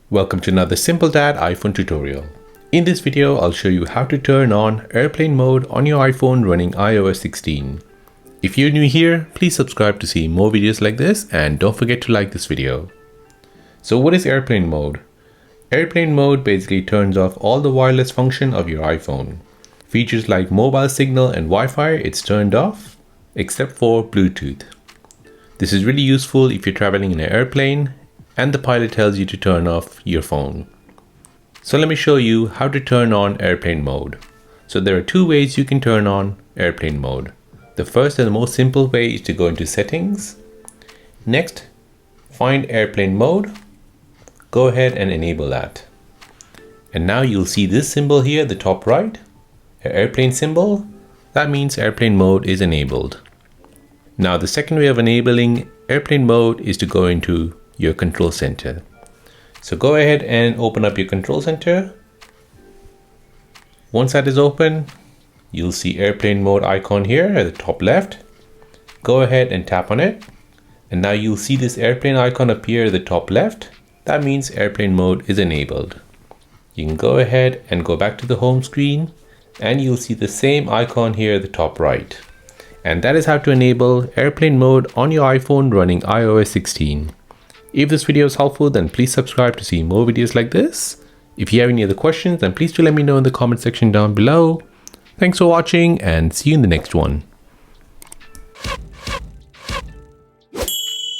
Welcome to another Simple Dad iPhone tutorial. In this video, I'll show you how to turn on airplane mode on your iPhone running iOS 16. If you're new here, please subscribe to see more videos like this and don't forget to like this video. So what is airplane mode? Airplane mode basically turns off all the wireless function of your iPhone. Features like mobile signal and Wi-Fi, it's turned off, except for Bluetooth. This is really useful if you're traveling in an airplane and the pilot tells you to turn off your phone. So let me show you how to turn on airplane mode. So there are two ways you can turn on airplane mode. The first and the most simple way is to go into settings. Next, find airplane mode. Go ahead and enable that. And now you'll see this symbol here, the top right, an airplane symbol. That means airplane mode is enabled. Now the second way of enabling airplane mode is to go into your control center. So go ahead and open up your control center. Once that is open, you'll see airplane mode icon here at the top left. Go ahead and tap on it. And now you'll see this airplane icon appear at the top left. That means airplane mode is enabled. You can go ahead and go back to the home screen and you'll see the same icon here at the top right. And that is how to enable airplane mode on your iPhone running iOS 16. If this video is helpful, then please subscribe to see more videos like this. If you have any other questions, then please do let me know in the comment section down below. Thanks for watching and see you in the next one.